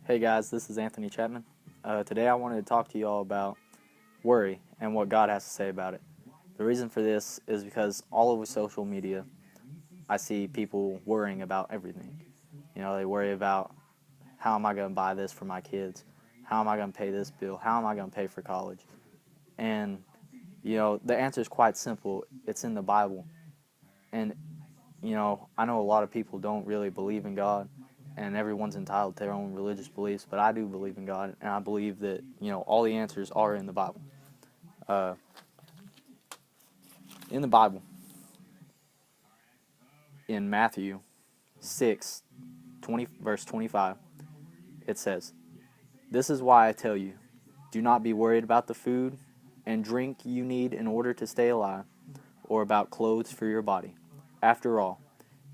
Hey guys, this is Anthony Chapman. Today I wanted to talk to you all about worry and what God has to say about it. The reason for this is because all over social media, I see people worrying about everything. They worry about how am I going to buy this for my kids? How am I going to pay this bill? How am I going to pay for college? And, the answer is quite simple. It's in the Bible. And, I know a lot of people don't really believe in God, and everyone's entitled to their own religious beliefs, but I do believe in God, and I believe that, all the answers are in the Bible. Uh, in the Bible, in Matthew 6, verse 25, it says, "This is why I tell you, do not be worried about the food and drink you need in order to stay alive, or about clothes for your body. After all,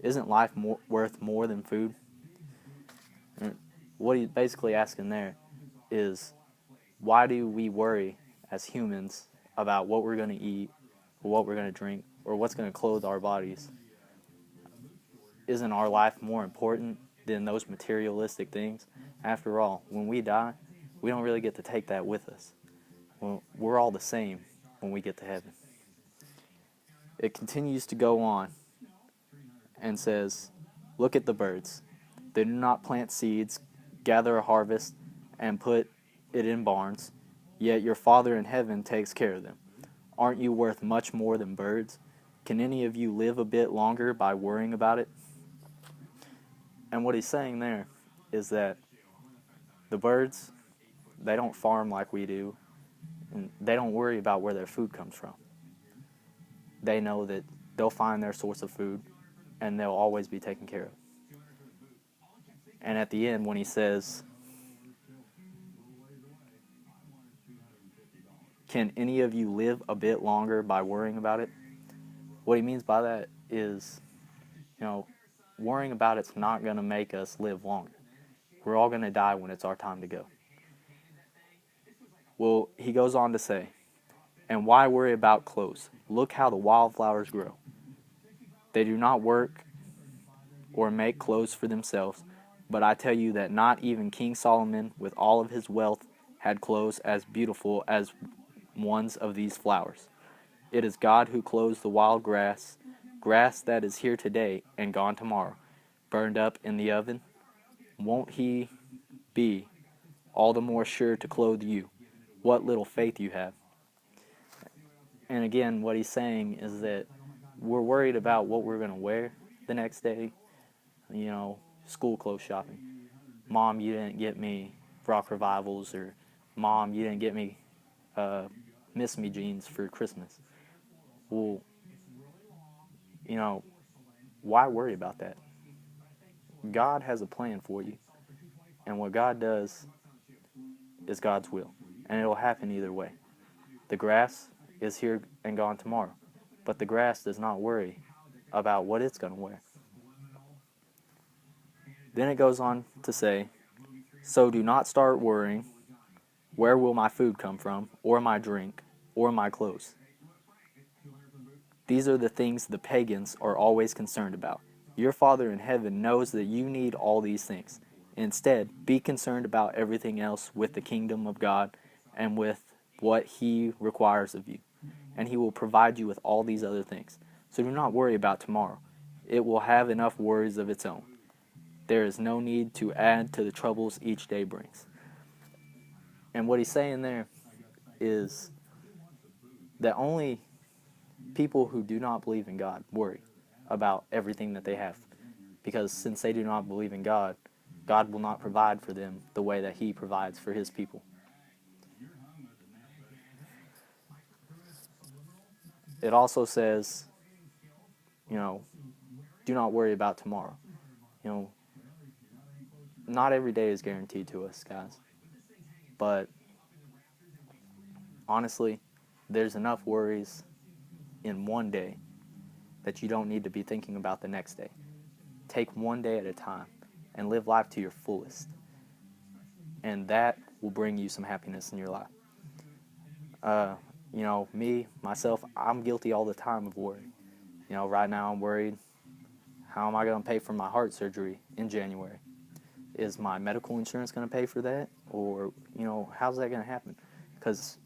isn't life worth more than food?" And what he's basically asking there is, why do we worry as humans about what we're going to eat, or what we're going to drink, or what's going to clothe our bodies? Isn't our life more important than those materialistic things? After all, when we die, we don't really get to take that with us. Well, we're all the same when we get to heaven. It continues to go on and says, "Look at the birds. They do not plant seeds, gather a harvest, and put it in barns, yet your Father in heaven takes care of them. Aren't you worth much more than birds? Can any of you live a bit longer by worrying about it?" And what he's saying there is that the birds, they don't farm like we do, and they don't worry about where their food comes from. They know that they'll find their source of food, and they'll always be taken care of. And at the end, when he says, "Can any of you live a bit longer by worrying about it?" What he means by that is, worrying about it's not going to make us live longer. We're all going to die when it's our time to go. Well, he goes on to say, "And why worry about clothes? Look how the wildflowers grow. They do not work or make clothes for themselves, but I tell you that not even King Solomon, with all of his wealth, had clothes as beautiful as ones of these flowers. It is God who clothes the wild grass, grass that is here today and gone tomorrow, burned up in the oven. Won't he be all the more sure to clothe you? What little faith you have?" And again, what he's saying is that we're worried about what we're going to wear the next day. School clothes shopping. Mom, you didn't get me Rock Revivals, or Mom, you didn't get me Miss Me jeans for Christmas. Well, why worry about that? God has a plan for you, and what God does is God's will, and it'll happen either way. The grass is here and gone tomorrow, but the grass does not worry about what it's going to wear. Then it goes on to say, "So do not start worrying, where will my food come from, or my drink, or my clothes? These are the things the pagans are always concerned about. Your Father in heaven knows that you need all these things. Instead, be concerned about everything else with the kingdom of God and with what He requires of you, and He will provide you with all these other things. So do not worry about tomorrow. It will have enough worries of its own. There is no need to add to the troubles each day brings." And what he's saying there is that only people who do not believe in God worry about everything that they have. Because since they do not believe in God, God will not provide for them the way that He provides for His people. It also says, do not worry about tomorrow. Not every day is guaranteed to us, guys. But honestly, there's enough worries in one day that you don't need to be thinking about the next day. Take one day at a time and live life to your fullest. And that will bring you some happiness in your life. Myself, I'm guilty all the time of worry. Right now I'm worried, how am I going to pay for my heart surgery in January? is my medical insurance going to pay for that? Or, how's that going to happen? Because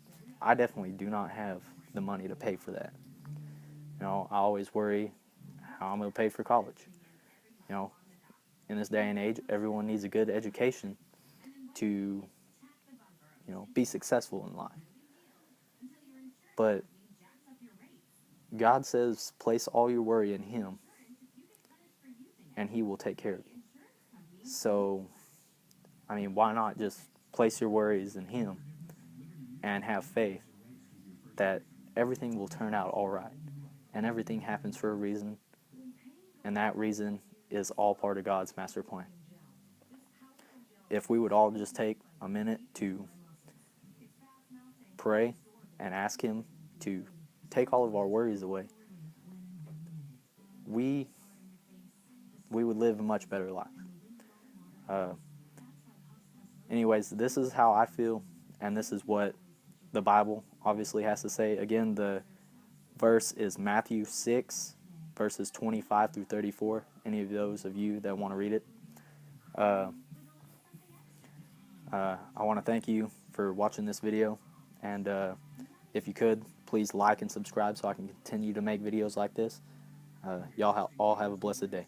I definitely do not have the money to pay for that. I always worry how I'm going to pay for college. In this day and age, everyone needs a good education to, be successful in life. But God says, place all your worry in Him, and He will take care of you. So, why not just place your worries in Him and have faith that everything will turn out all right, and everything happens for a reason, and that reason is all part of God's master plan. If we would all just take a minute to pray and ask Him to take all of our worries away, we would live a much better life. Anyways, this is how I feel, and this is what the Bible obviously has to say. Again, the verse is Matthew 6, verses 25 through 34. Any of those of you that want to read it. I want to thank you for watching this video, and if you could, please like and subscribe so I can continue to make videos like this. Y'all all have a blessed day.